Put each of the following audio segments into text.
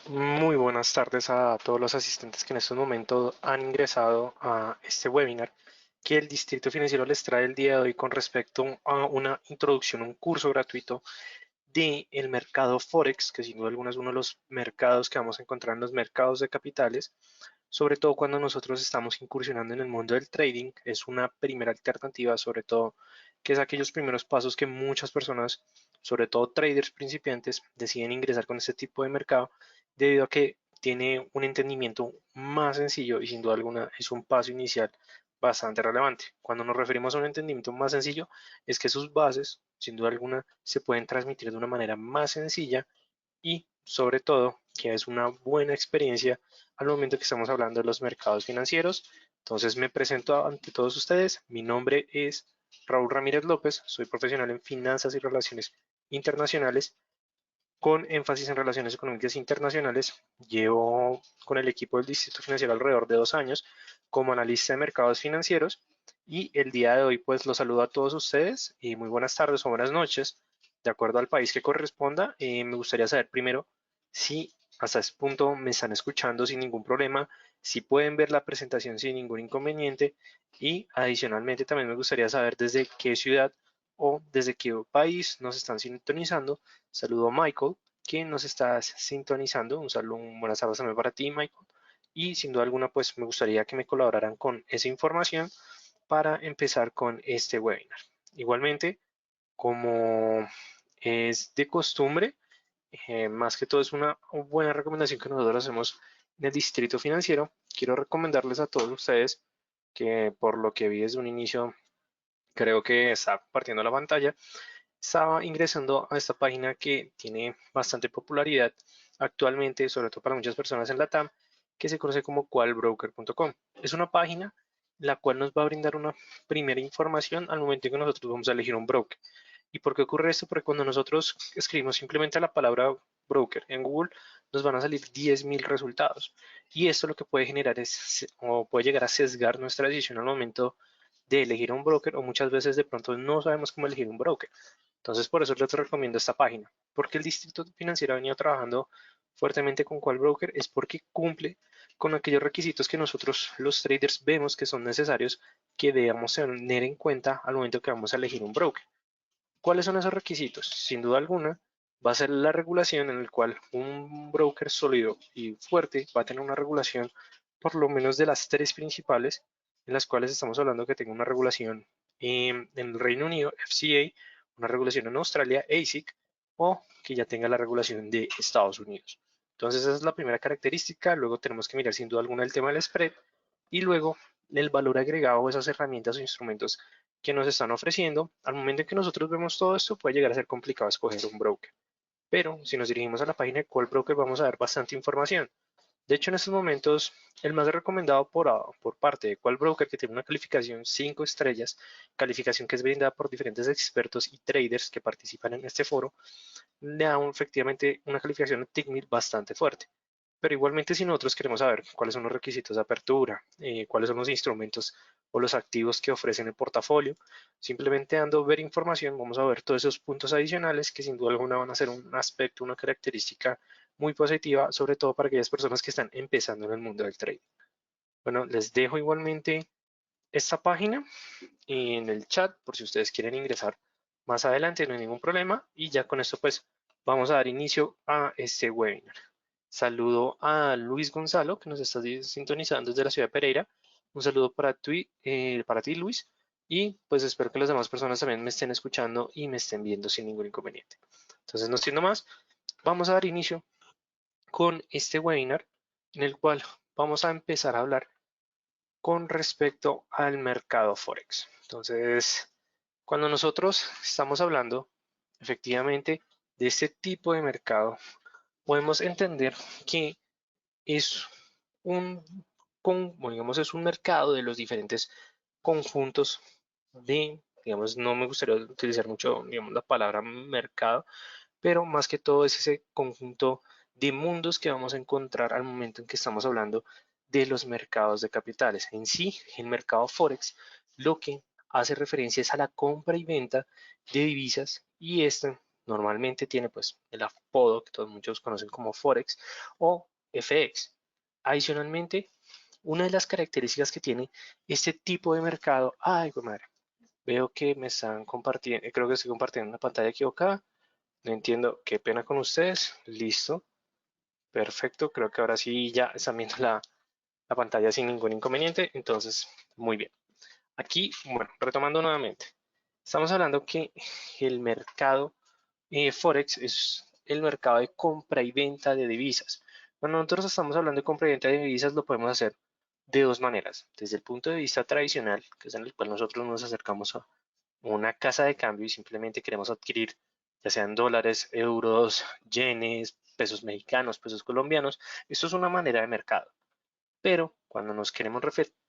Muy buenas tardes a todos los asistentes que en estos momentos han ingresado a este webinar que el Distrito Financiero les trae el día de hoy con respecto a una introducción, un curso gratuito del mercado Forex, que sin duda alguna es uno de los mercados que vamos a encontrar en los mercados de capitales, sobre todo cuando nosotros estamos incursionando en el mundo del trading. Es una primera alternativa, sobre todo que es aquellos primeros pasos que muchas personas, sobre todo traders principiantes, deciden ingresar con este tipo de mercado debido a que tiene un entendimiento más sencillo y sin duda alguna es un paso inicial bastante relevante. Cuando nos referimos a un entendimiento más sencillo, es que sus bases, sin duda alguna, se pueden transmitir de una manera más sencilla y, sobre todo, que es una buena experiencia al momento que estamos hablando de los mercados financieros. Entonces me presento ante todos ustedes. Mi nombre es Raúl Ramírez López, soy profesional en finanzas y relaciones internacionales con énfasis en relaciones económicas internacionales. Llevo con el equipo del Distrito Financiero alrededor de 2 años como analista de mercados financieros y el día de hoy pues los saludo a todos ustedes y muy buenas tardes o buenas noches, de acuerdo al país que corresponda. Me gustaría saber primero si hasta este punto me están escuchando sin ningún problema, si pueden ver la presentación sin ningún inconveniente y adicionalmente también me gustaría saber desde qué ciudad o desde qué país nos están sintonizando. Saludo a Michael, quien nos está sintonizando. Un saludo, un buenas tardes también para ti, Michael. Y sin duda alguna, pues me gustaría que me colaboraran con esa información para empezar con este webinar. Igualmente, como es de costumbre, más que todo es una buena recomendación que nosotros hacemos en el Distrito Financiero. Quiero recomendarles a todos ustedes que por lo que vi desde un inicio, creo que está partiendo la pantalla, estaba ingresando a esta página que tiene bastante popularidad actualmente, sobre todo para muchas personas en la TAM, que se conoce como qualbroker.com. Es una página la cual nos va a brindar una primera información al momento en que nosotros vamos a elegir un broker. ¿Y por qué ocurre esto? Porque cuando nosotros escribimos simplemente la palabra broker en Google, nos van a salir 10.000 resultados. Y esto lo que puede generar es, o puede llegar a sesgar nuestra decisión al momento de elegir un broker, o muchas veces de pronto no sabemos cómo elegir un broker. Entonces, por eso les recomiendo esta página. Porque el Distrito Financiero ha venido trabajando fuertemente con Qualbroker es porque cumple con aquellos requisitos que nosotros los traders vemos que son necesarios que debamos tener en cuenta al momento que vamos a elegir un broker. ¿Cuáles son esos requisitos? Sin duda alguna, va a ser la regulación en el cual un broker sólido y fuerte va a tener una regulación por lo menos de las tres principales, en las cuales estamos hablando que tenga una regulación en el Reino Unido, FCA, una regulación en Australia, ASIC, o que ya tenga la regulación de Estados Unidos. Entonces esa es la primera característica. Luego tenemos que mirar sin duda alguna el tema del spread y luego el valor agregado o esas herramientas o instrumentos que nos están ofreciendo. Al momento en que nosotros vemos todo esto, puede llegar a ser complicado escoger un broker. Pero si nos dirigimos a la página de Qualbroker, vamos a ver bastante información. De hecho, en estos momentos, el más recomendado por parte de Qualbroker, que tiene una calificación 5 estrellas, calificación que es brindada por diferentes expertos y traders que participan en este foro, le da efectivamente una calificación de TICMIR bastante fuerte. Pero igualmente si nosotros queremos saber cuáles son los requisitos de apertura, cuáles son los instrumentos o los activos que ofrecen el portafolio, simplemente dando ver información, vamos a ver todos esos puntos adicionales que sin duda alguna van a ser un aspecto, una característica muy positiva, sobre todo para aquellas personas que están empezando en el mundo del trading. Bueno, les dejo igualmente esta página en el chat por si ustedes quieren ingresar más adelante, no hay ningún problema. Y ya con esto pues vamos a dar inicio a este webinar. Saludo a Luis Gonzalo, que nos está sintonizando desde la ciudad de Pereira. Un saludo para ti, Luis. Y pues espero que las demás personas también me estén escuchando y me estén viendo sin ningún inconveniente. Entonces, no siendo más, vamos a dar inicio con este webinar en el cual vamos a empezar a hablar con respecto al mercado Forex. Entonces, cuando nosotros estamos hablando efectivamente de este tipo de mercado, podemos entender que es un, digamos, es un mercado de los diferentes conjuntos de, digamos, no me gustaría utilizar mucho, digamos, la palabra mercado, pero más que todo es ese conjunto de mundos que vamos a encontrar al momento en que estamos hablando de los mercados de capitales. En sí, el mercado Forex lo que hace referencia es a la compra y venta de divisas y esta normalmente tiene pues el apodo que todos muchos conocen como Forex o FX. Adicionalmente, una de las características que tiene este tipo de mercado, ay, madre, veo que me están compartiendo, creo que estoy compartiendo una pantalla equivocada, no entiendo, qué pena con ustedes, listo, perfecto, creo que ahora sí ya están viendo la pantalla sin ningún inconveniente, entonces, muy bien. Aquí, bueno, retomando nuevamente, estamos hablando que el mercado Forex es el mercado de compra y venta de divisas. Cuando nosotros estamos hablando de compra y venta de divisas, lo podemos hacer de dos maneras. Desde el punto de vista tradicional, que es en el cual nosotros nos acercamos a una casa de cambio y simplemente queremos adquirir, ya sean dólares, euros, yenes, pesos mexicanos, pesos colombianos. Esto es una manera de mercado. Pero cuando nos queremos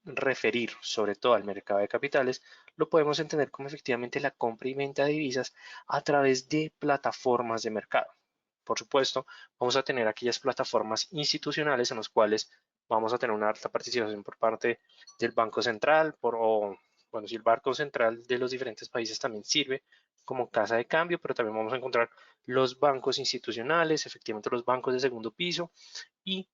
referir sobre todo al mercado de capitales, lo podemos entender como efectivamente la compra y venta de divisas a través de plataformas de mercado. Por supuesto, vamos a tener aquellas plataformas institucionales en las cuales vamos a tener una alta participación por parte del Banco Central, o bueno, si el Banco Central de los diferentes países también sirve como casa de cambio, pero también vamos a encontrar los bancos institucionales, efectivamente los bancos de segundo piso, y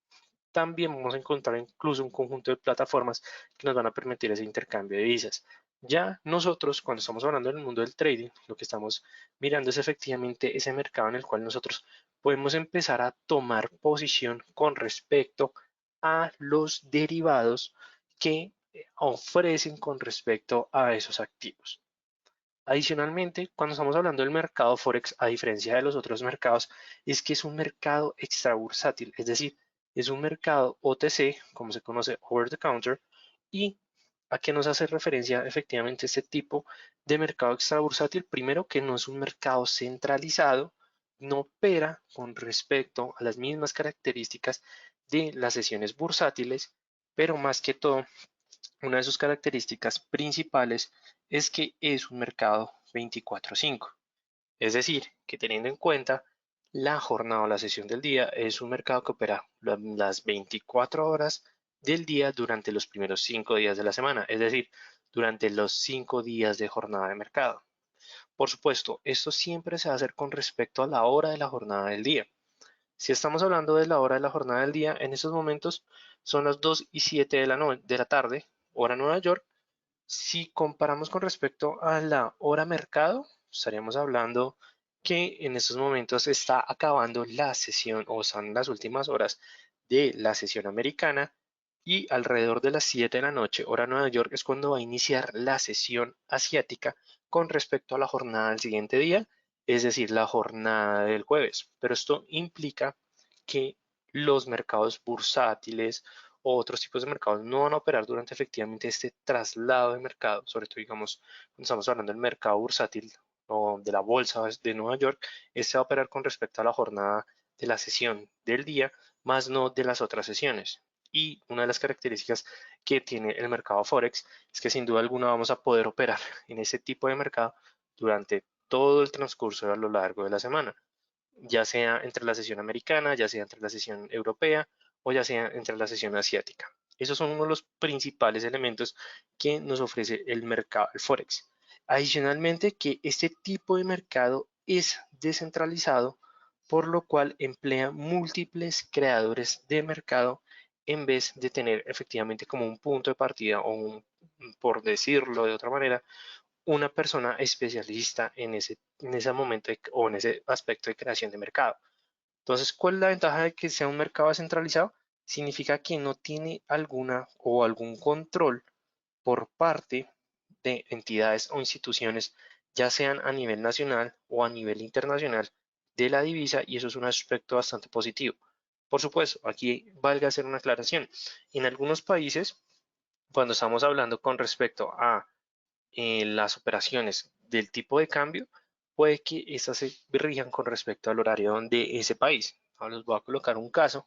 también vamos a encontrar incluso un conjunto de plataformas que nos van a permitir ese intercambio de divisas. Ya nosotros, cuando estamos hablando del mundo del trading, lo que estamos mirando es efectivamente ese mercado en el cual nosotros podemos empezar a tomar posición con respecto a los derivados que ofrecen con respecto a esos activos. Adicionalmente, cuando estamos hablando del mercado Forex, a diferencia de los otros mercados, es que es un mercado extrabursátil, es decir, es un mercado OTC, como se conoce, over the counter, y a qué nos hace referencia efectivamente este tipo de mercado extrabursátil. Primero, que no es un mercado centralizado, no opera con respecto a las mismas características de las sesiones bursátiles, pero más que todo una de sus características principales es que es un mercado 24/5, es decir, que teniendo en cuenta la jornada o la sesión del día, es un mercado que opera las 24 horas del día durante los primeros 5 días de la semana, es decir, durante los 5 días de jornada de mercado. Por supuesto, esto siempre se va a hacer con respecto a la hora de la jornada del día. Si estamos hablando de la hora de la jornada del día, en estos momentos son las 2:07 de la tarde, hora Nueva York. Si comparamos con respecto a la hora mercado, estaríamos hablando que en estos momentos está acabando la sesión o son las últimas horas de la sesión americana y alrededor de las 7 de la noche, hora Nueva York, es cuando va a iniciar la sesión asiática con respecto a la jornada del siguiente día, es decir, la jornada del jueves. Pero esto implica que los mercados bursátiles o otros tipos de mercados no van a operar durante efectivamente este traslado de mercado, sobre todo digamos cuando estamos hablando del mercado bursátil o de la bolsa de Nueva York, este va a operar con respecto a la jornada de la sesión del día, más no de las otras sesiones. Y una de las características que tiene el mercado Forex es que sin duda alguna vamos a poder operar en ese tipo de mercado durante todo el transcurso a lo largo de la semana, ya sea entre la sesión americana, ya sea entre la sesión europea o ya sea entre la sesión asiática. Esos son uno de los principales elementos que nos ofrece el mercado, el Forex. Adicionalmente, que este tipo de mercado es descentralizado, por lo cual emplea múltiples creadores de mercado en vez de tener efectivamente como un punto de partida o un, por decirlo de otra manera, una persona especialista en ese momento o en ese aspecto de creación de mercado. Entonces, ¿cuál es la ventaja de que sea un mercado descentralizado? Significa que no tiene alguna o algún control por parte de entidades o instituciones, ya sean a nivel nacional o a nivel internacional, de la divisa, y eso es un aspecto bastante positivo. Por supuesto, aquí valga hacer una aclaración. En algunos países, cuando estamos hablando con respecto a las operaciones del tipo de cambio, puede que estas se rijan con respecto al horario de ese país. Ahora les voy a colocar un caso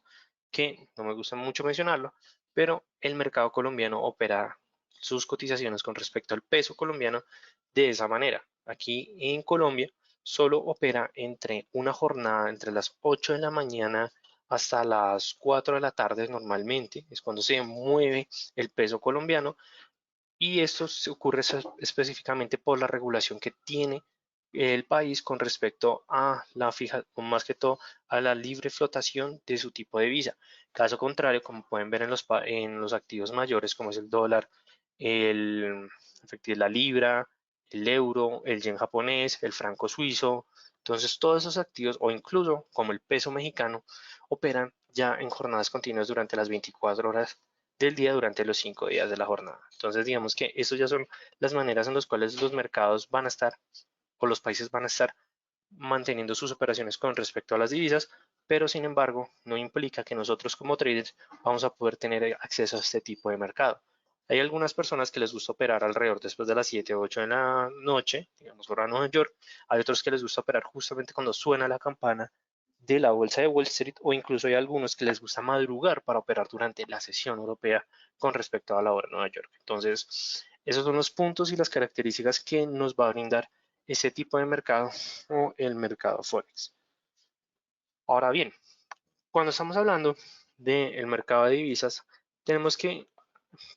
que no me gusta mucho mencionarlo, pero el mercado colombiano opera sus cotizaciones con respecto al peso colombiano de esa manera. Aquí en Colombia solo opera entre una jornada entre las 8 de la mañana hasta las 4 de la tarde normalmente, es cuando se mueve el peso colombiano, y esto se ocurre específicamente por la regulación que tiene el país con respecto a la fija, o más que todo, a la libre flotación de su tipo de divisa. Caso contrario, como pueden ver en los activos mayores, como es el dólar, el, la libra, el euro, el yen japonés, el franco suizo, entonces todos esos activos, o incluso como el peso mexicano, operan ya en jornadas continuas durante las 24 horas del día durante los 5 días de la jornada. Entonces digamos que eso ya son las maneras en las cuales los mercados van a estar o los países van a estar manteniendo sus operaciones con respecto a las divisas, pero sin embargo no implica que nosotros como traders vamos a poder tener acceso a este tipo de mercado. Hay algunas personas que les gusta operar alrededor después de las 7 o 8 de la noche, digamos hora Nueva York. Hay otros que les gusta operar justamente cuando suena la campana de la bolsa de Wall Street, o incluso hay algunos que les gusta madrugar para operar durante la sesión europea con respecto a la hora Nueva York. Entonces, esos son los puntos y las características que nos va a brindar ese tipo de mercado o el mercado Forex. Ahora bien, cuando estamos hablando del mercado de divisas, tenemos que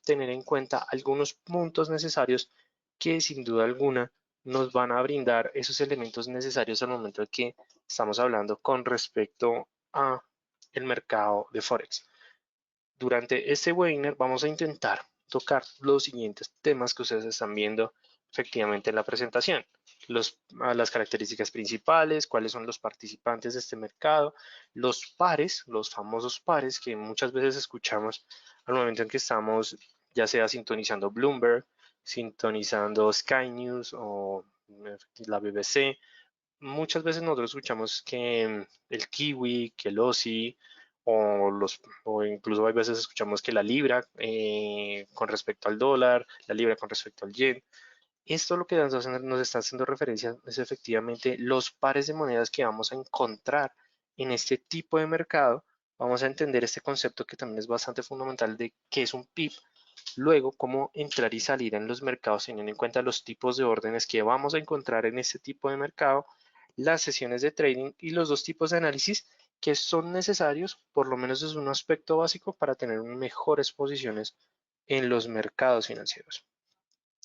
tener en cuenta algunos puntos necesarios que sin duda alguna nos van a brindar esos elementos necesarios al momento de que estamos hablando con respecto a el mercado de Forex. Durante este webinar vamos a intentar tocar los siguientes temas que ustedes están viendo efectivamente en la presentación. Las características principales, cuáles son los participantes de este mercado, los pares, los famosos pares que muchas veces escuchamos al momento en que estamos ya sea sintonizando Bloomberg, sintonizando Sky News o la BBC. Muchas veces nosotros escuchamos que el kiwi, que el OSI, o incluso hay veces escuchamos que la libra con respecto al dólar, la libra con respecto al yen. Esto lo que nos está haciendo referencia es efectivamente los pares de monedas que vamos a encontrar en este tipo de mercado. Vamos a entender este concepto que también es bastante fundamental de qué es un PIB. Luego, cómo entrar y salir en los mercados teniendo en cuenta los tipos de órdenes que vamos a encontrar en este tipo de mercado, las sesiones de trading y los dos tipos de análisis que son necesarios, por lo menos es un aspecto básico para tener mejores posiciones en los mercados financieros.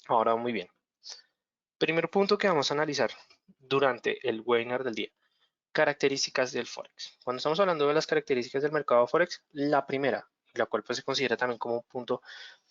Ahora, muy bien. Primer punto que vamos a analizar durante el webinar del día. Características del Forex. Cuando estamos hablando de las características del mercado Forex, la primera, la cual pues se considera también como un punto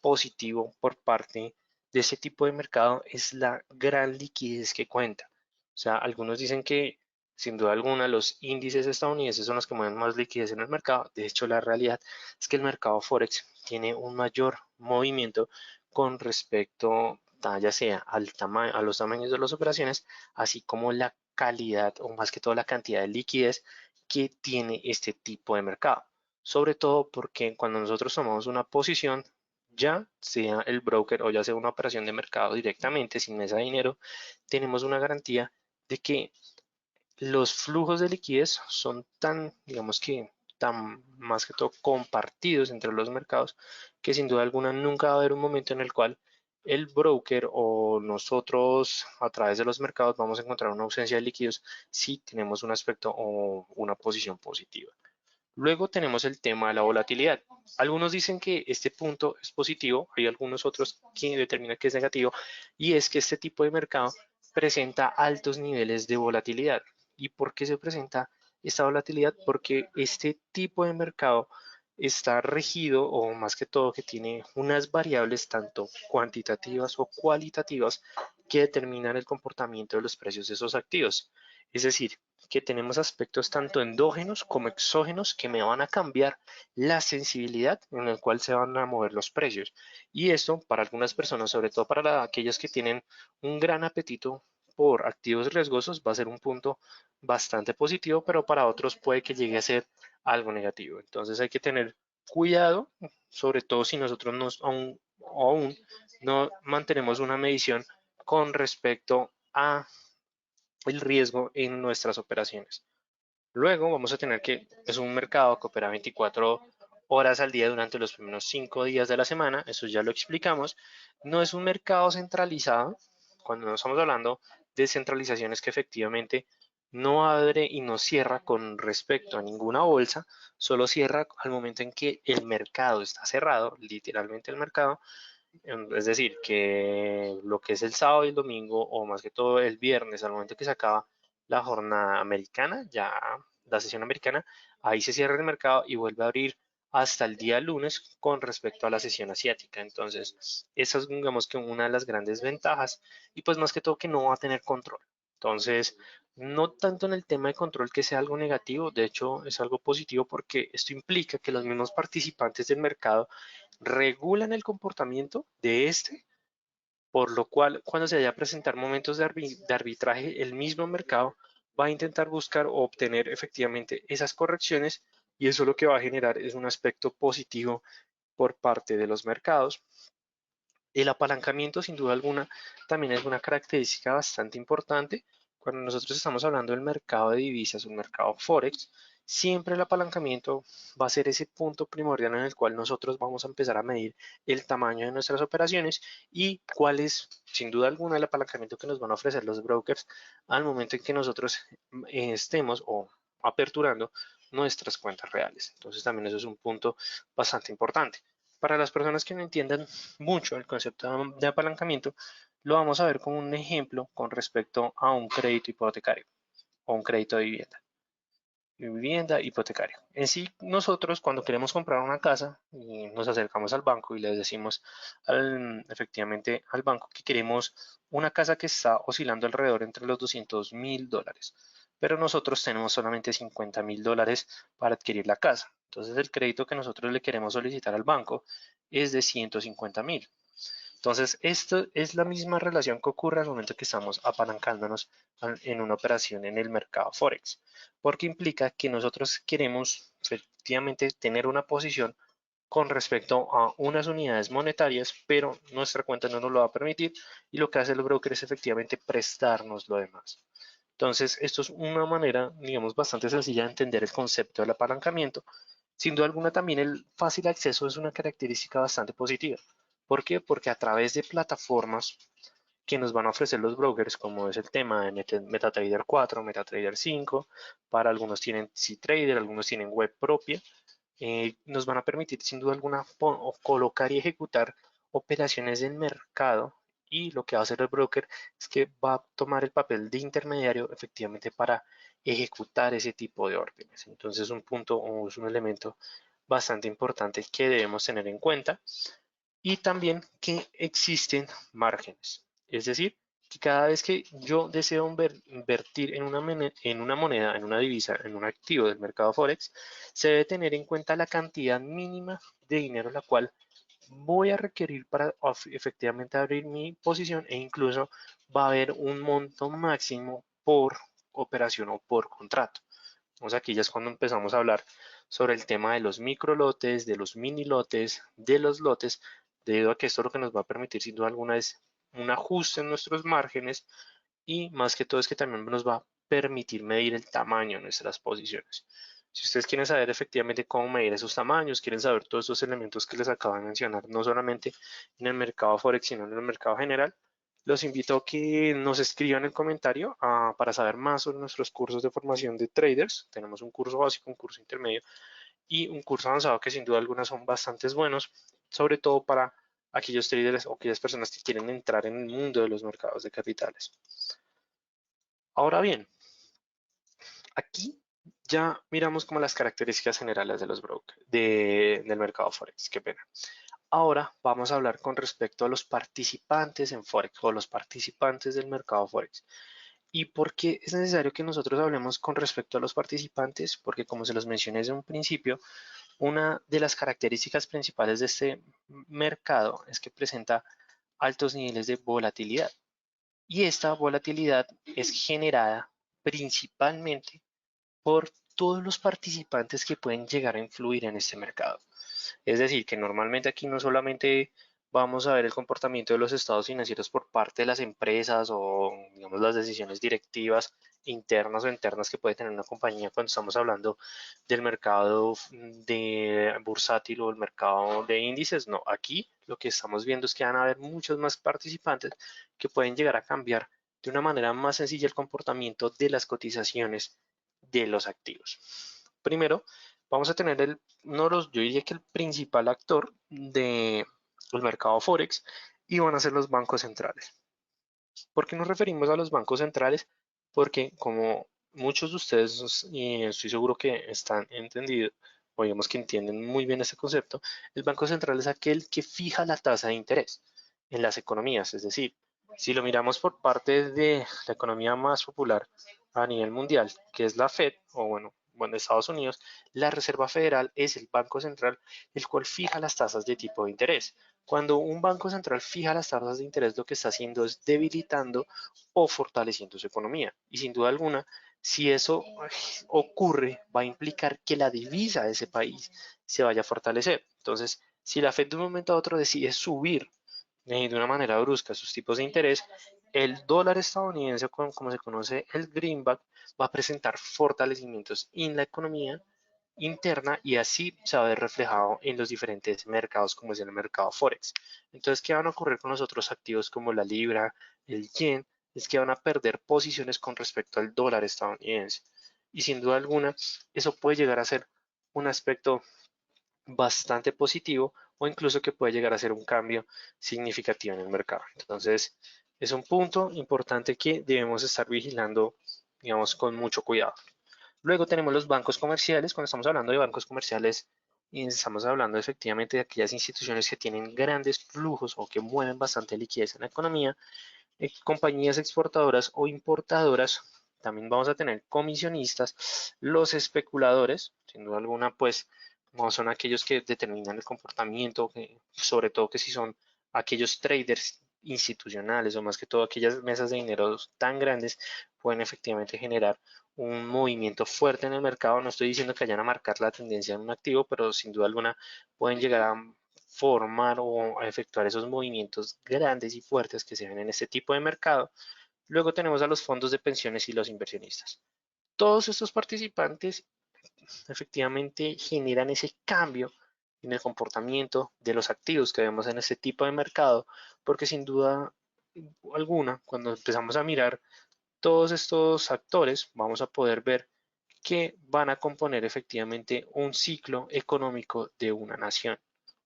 positivo por parte de ese tipo de mercado, es la gran liquidez que cuenta. O sea, algunos dicen que sin duda alguna los índices estadounidenses son los que mueven más liquidez en el mercado. De hecho, la realidad es que el mercado Forex tiene un mayor movimiento con respecto ya sea a los tamaños de las operaciones, así como la calidad o más que todo la cantidad de liquidez que tiene este tipo de mercado. Sobre todo porque cuando nosotros tomamos una posición, ya sea el broker o ya sea una operación de mercado directamente sin mesa de dinero, tenemos una garantía de que los flujos de liquidez son tan, digamos que, tan más que todo compartidos entre los mercados, que sin duda alguna nunca va a haber un momento en el cual el broker o nosotros a través de los mercados vamos a encontrar una ausencia de líquidos si tenemos un aspecto o una posición positiva. Luego tenemos el tema de la volatilidad. Algunos dicen que este punto es positivo, hay algunos otros que determinan que es negativo, y es que este tipo de mercado presenta altos niveles de volatilidad. ¿Y por qué se presenta esta volatilidad? Porque este tipo de mercado está regido, o más que todo, que tiene unas variables tanto cuantitativas o cualitativas que determinan el comportamiento de los precios de esos activos. Es decir, que tenemos aspectos tanto endógenos como exógenos que me van a cambiar la sensibilidad en la cual se van a mover los precios. Y esto para algunas personas, sobre todo para aquellas que tienen un gran apetito por activos riesgosos, va a ser un punto bastante positivo, pero para otros puede que llegue a ser algo negativo. Entonces hay que tener cuidado, sobre todo si nosotros aún no mantenemos una medición con respecto a el riesgo en nuestras operaciones. Luego vamos a tener que es un mercado que opera 24 horas al día durante los primeros 5 días de la semana, eso ya lo explicamos. No es un mercado centralizado, cuando no estamos hablando de centralizaciones que efectivamente no abre y no cierra con respecto a ninguna bolsa, solo cierra al momento en que el mercado está cerrado, literalmente el mercado, Es decir, que lo que es el sábado y el domingo, o más que todo el viernes, al momento que se acaba la jornada americana, ya la sesión americana, ahí se cierra el mercado y vuelve a abrir hasta el día lunes con respecto a la sesión asiática. Entonces, esa es, digamos que una de las grandes ventajas y pues más que todo que no va a tener control. Entonces, no tanto en el tema de control que sea algo negativo, de hecho es algo positivo porque esto implica que los mismos participantes del mercado regulan el comportamiento de este, por lo cual cuando se vaya a presentar momentos de arbitraje, el mismo mercado va a intentar buscar o obtener efectivamente esas correcciones y eso lo que va a generar es un aspecto positivo por parte de los mercados. El apalancamiento, sin duda alguna, también es una característica bastante importante. Cuando nosotros estamos hablando del mercado de divisas, un mercado Forex, siempre el apalancamiento va a ser ese punto primordial en el cual nosotros vamos a empezar a medir el tamaño de nuestras operaciones y cuál es, sin duda alguna, el apalancamiento que nos van a ofrecer los brokers al momento en que nosotros estemos o aperturando nuestras cuentas reales. Entonces también eso es un punto bastante importante. Para las personas que no entiendan mucho el concepto de apalancamiento, lo vamos a ver como un ejemplo con respecto a un crédito hipotecario o un crédito de vivienda hipotecario. En sí, nosotros cuando queremos comprar una casa y nos acercamos al banco y les decimos efectivamente al banco que queremos una casa que está oscilando alrededor entre los $200.000, pero nosotros tenemos solamente $50.000 para adquirir la casa. Entonces el crédito que nosotros le queremos solicitar al banco es de 150.000. Entonces, esto es la misma relación que ocurre al momento que estamos apalancándonos en una operación en el mercado Forex, porque implica que nosotros queremos efectivamente tener una posición con respecto a unas unidades monetarias, pero nuestra cuenta no nos lo va a permitir y lo que hace el broker es efectivamente prestarnos lo demás. Entonces, esto es una manera, digamos, bastante sencilla de entender el concepto del apalancamiento. Sin duda alguna, también el fácil acceso es una característica bastante positiva. ¿Por qué? Porque a través de plataformas que nos van a ofrecer los brokers, como es el tema de MetaTrader 4, MetaTrader 5, para algunos tienen CTrader, algunos tienen web propia, nos van a permitir sin duda alguna colocar y ejecutar operaciones del mercado y lo que va a hacer el broker es que va a tomar el papel de intermediario efectivamente para ejecutar ese tipo de órdenes. Entonces un punto o es un elemento bastante importante que debemos tener en cuenta y también que existen márgenes. Es decir, que cada vez que yo deseo invertir en una moneda, en una divisa, en un activo del mercado Forex, se debe tener en cuenta la cantidad mínima de dinero la cual voy a requerir para efectivamente abrir mi posición e incluso va a haber un monto máximo por operación o por contrato. Entonces aquí ya es cuando empezamos a hablar sobre el tema de los micro lotes, de los mini lotes, de los lotes, debido a que esto lo que nos va a permitir sin duda alguna es un ajuste en nuestros márgenes y más que todo es que también nos va a permitir medir el tamaño de nuestras posiciones. Si ustedes quieren saber efectivamente cómo medir esos tamaños, quieren saber todos estos elementos que les acabo de mencionar, no solamente en el mercado Forex, sino en el mercado general, los invito a que nos escriban el comentario para saber más sobre nuestros cursos de formación de traders. Tenemos un curso básico, un curso intermedio y un curso avanzado que sin duda alguna son bastante buenos, sobre todo para aquellos traders o aquellas personas que quieren entrar en el mundo de los mercados de capitales. Ahora bien, aquí ya miramos como las características generales de los brokers, del mercado Forex, qué pena. Ahora vamos a hablar con respecto a los participantes en Forex o los participantes del mercado Forex. ¿Y por qué es necesario que nosotros hablemos con respecto a los participantes? Porque como se los mencioné desde un principio, una de las características principales de este mercado es que presenta altos niveles de volatilidad. Y esta volatilidad es generada principalmente por todos los participantes que pueden llegar a influir en este mercado. Es decir, que normalmente aquí no solamente vamos a ver el comportamiento de los estados financieros por parte de las empresas o, digamos, las decisiones directivas internas o internas que puede tener una compañía cuando estamos hablando del mercado de bursátil o el mercado de índices. No, aquí lo que estamos viendo es que van a haber muchos más participantes que pueden llegar a cambiar de una manera más sencilla el comportamiento de las cotizaciones de los activos. Primero, vamos a tener yo diría que el principal actor el mercado Forex y van a ser los bancos centrales. ¿Por qué nos referimos a los bancos centrales? Porque como muchos de ustedes, y estoy seguro que están entendidos, o digamos que entienden muy bien este concepto, el Banco Central es aquel que fija la tasa de interés en las economías. Es decir, si lo miramos por parte de la economía más popular a nivel mundial, que es la Fed, o bueno, Estados Unidos, la Reserva Federal es el Banco Central, el cual fija las tasas de tipo de interés. Cuando un banco central fija las tasas de interés, lo que está haciendo es debilitando o fortaleciendo su economía. Y sin duda alguna, si eso ocurre, va a implicar que la divisa de ese país se vaya a fortalecer. Entonces, si la Fed de un momento a otro decide subir de una manera brusca sus tipos de interés, el dólar estadounidense, como se conoce el greenback, va a presentar fortalecimientos en la economía interna y así se va a ver reflejado en los diferentes mercados como es el mercado Forex. Entonces, ¿qué van a ocurrir con los otros activos como la libra, el yen? Es que van a perder posiciones con respecto al dólar estadounidense. Y sin duda alguna, eso puede llegar a ser un aspecto bastante positivo o incluso que puede llegar a ser un cambio significativo en el mercado. Entonces, es un punto importante que debemos estar vigilando, digamos, con mucho cuidado. Luego tenemos los bancos comerciales. Cuando estamos hablando de bancos comerciales, estamos hablando efectivamente de aquellas instituciones que tienen grandes flujos o que mueven bastante liquidez en la economía, compañías exportadoras o importadoras. También vamos a tener comisionistas, los especuladores, sin duda alguna, pues no son aquellos que determinan el comportamiento, sobre todo que si son aquellos traders institucionales o más que todo aquellas mesas de dinero tan grandes, pueden efectivamente generar un movimiento fuerte en el mercado. No estoy diciendo que vayan a marcar la tendencia en un activo, pero sin duda alguna pueden llegar a formar o a efectuar esos movimientos grandes y fuertes que se ven en este tipo de mercado. Luego tenemos a los fondos de pensiones y los inversionistas. Todos estos participantes efectivamente generan ese cambio en el comportamiento de los activos que vemos en este tipo de mercado, porque sin duda alguna, cuando empezamos a mirar todos estos actores, vamos a poder ver que van a componer efectivamente un ciclo económico de una nación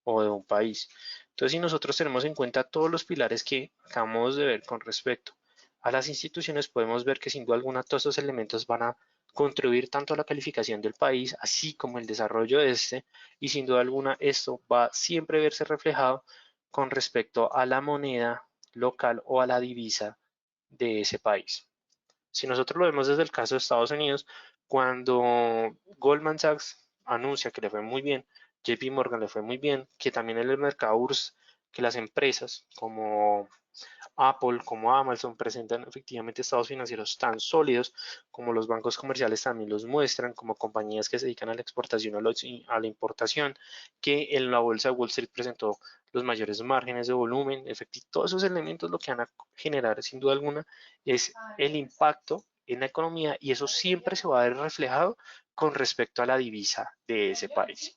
o de un país. Entonces, si nosotros tenemos en cuenta todos los pilares que acabamos de ver con respecto a las instituciones, podemos ver que sin duda alguna todos estos elementos van a contribuir tanto a la calificación del país, así como el desarrollo de este, y sin duda alguna esto va siempre a verse reflejado con respecto a la moneda local o a la divisa de ese país. Si nosotros lo vemos desde el caso de Estados Unidos, cuando Goldman Sachs anuncia que le fue muy bien, JP Morgan le fue muy bien, que también en el mercado URSS, que las empresas como Apple, como Amazon presentan efectivamente estados financieros tan sólidos como los bancos comerciales también los muestran, como compañías que se dedican a la exportación o a la importación, que en la bolsa de Wall Street presentó los mayores márgenes de volumen, todos esos elementos lo que van a generar sin duda alguna es el impacto en la economía y eso siempre se va a ver reflejado con respecto a la divisa de ese país.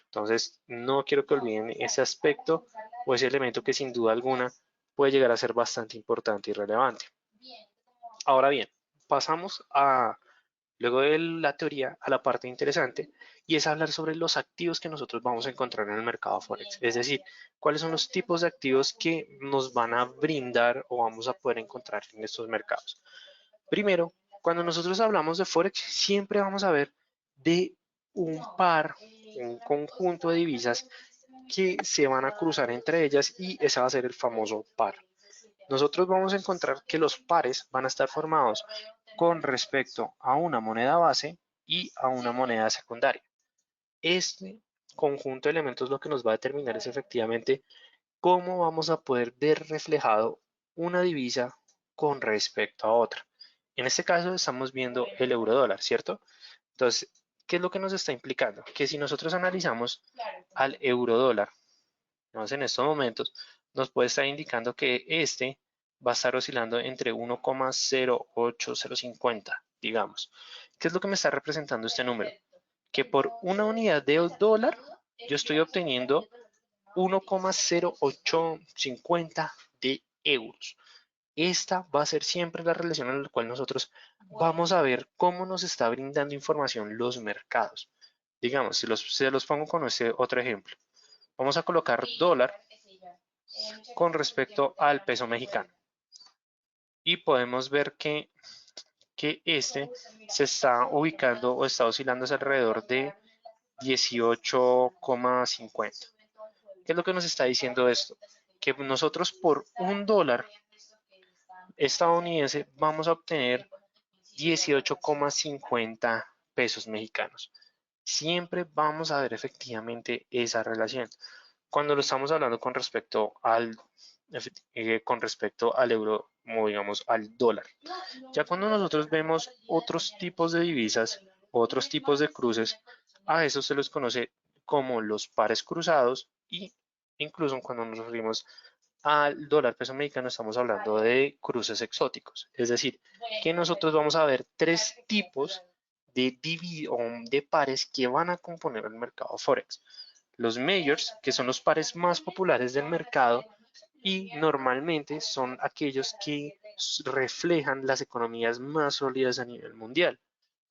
Entonces, no quiero que olviden ese aspecto o ese elemento que sin duda alguna puede llegar a ser bastante importante y relevante. Ahora bien, pasamos luego de la teoría, a la parte interesante y es hablar sobre los activos que nosotros vamos a encontrar en el mercado Forex. Es decir, cuáles son los tipos de activos que nos van a brindar o vamos a poder encontrar en estos mercados. Primero, cuando nosotros hablamos de Forex, siempre vamos a ver de un par, un conjunto de divisas que se van a cruzar entre ellas y ese va a ser el famoso par. Nosotros vamos a encontrar que los pares van a estar formados con respecto a una moneda base y a una moneda secundaria. Este conjunto de elementos lo que nos va a determinar es efectivamente cómo vamos a poder ver reflejado una divisa con respecto a otra. En este caso estamos viendo el euro dólar, ¿cierto? Entonces, ¿qué es lo que nos está implicando? Que si nosotros analizamos al euro dólar, en estos momentos, nos puede estar indicando que este va a estar oscilando entre 1,08050, digamos. ¿Qué es lo que me está representando este número? Que por una unidad de dólar yo estoy obteniendo 1,0850 de euros. Esta va a ser siempre la relación en la cual nosotros vamos a ver cómo nos está brindando información los mercados. Digamos, si se los pongo con este otro ejemplo. Vamos a colocar dólar con respecto al peso mexicano. Y podemos ver que este se está ubicando o está oscilando alrededor de 18,50. ¿Qué es lo que nos está diciendo esto? Que nosotros por $1 estadounidense vamos a obtener 18,50 pesos mexicanos. Siempre vamos a ver efectivamente esa relación. Cuando lo estamos hablando con respecto al euro, o digamos al dólar. Ya cuando nosotros vemos otros tipos de divisas, otros tipos de cruces, a eso se los conoce como los pares cruzados y incluso cuando nos referimos al dólar peso mexicano estamos hablando de cruces exóticos. Es decir, que nosotros vamos a ver tres tipos de pares que van a componer el mercado Forex. Los majors, que son los pares más populares del mercado y normalmente son aquellos que reflejan las economías más sólidas a nivel mundial,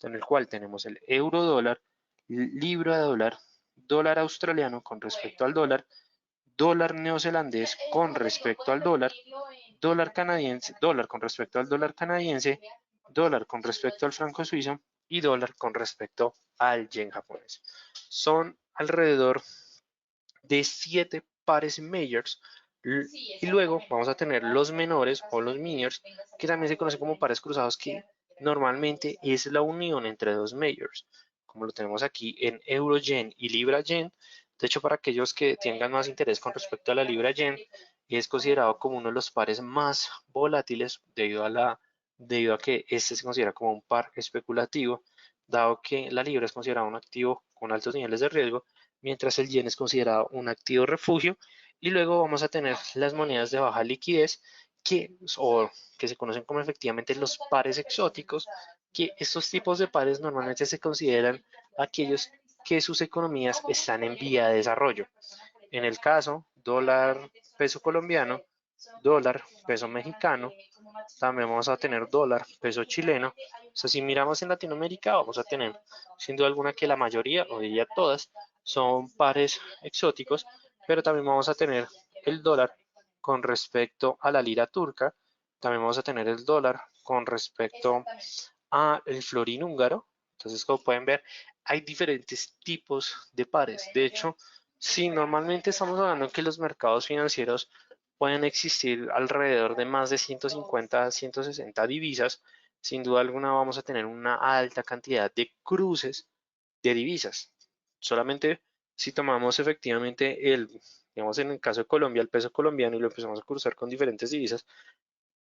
en el cual tenemos el euro dólar, libra dólar, dólar australiano con respecto al dólar, dólar neozelandés con respecto al dólar, dólar canadiense, dólar con respecto al dólar canadiense, dólar con respecto al franco suizo y dólar con respecto al yen japonés. Son alrededor de 7 pares majors y luego vamos a tener los menores o los minors que también se conocen como pares cruzados que normalmente es la unión entre dos majors como lo tenemos aquí en euro yen y libra yen. De hecho, para aquellos que tengan más interés con respecto a la libra yen, es considerado como uno de los pares más volátiles debido a que este se considera como un par especulativo, dado que la libra es considerada un activo con altos niveles de riesgo mientras el yen es considerado un activo refugio. Y luego vamos a tener las monedas de baja liquidez, que se conocen como efectivamente los pares exóticos, que estos tipos de pares normalmente se consideran aquellos que sus economías están en vía de desarrollo. En el caso, dólar peso colombiano, dólar peso mexicano, también vamos a tener dólar peso chileno. O sea, si miramos en Latinoamérica, vamos a tener, sin duda alguna, que la mayoría, o diría todas, son pares exóticos, pero también vamos a tener el dólar con respecto a la lira turca, también vamos a tener el dólar con respecto a el florín húngaro. Entonces, como pueden ver, hay diferentes tipos de pares. De hecho, si normalmente estamos hablando que los mercados financieros pueden existir alrededor de más de 150 a 160 divisas, sin duda alguna vamos a tener una alta cantidad de cruces de divisas. Solamente si tomamos efectivamente digamos en el caso de Colombia, el peso colombiano y lo empezamos a cruzar con diferentes divisas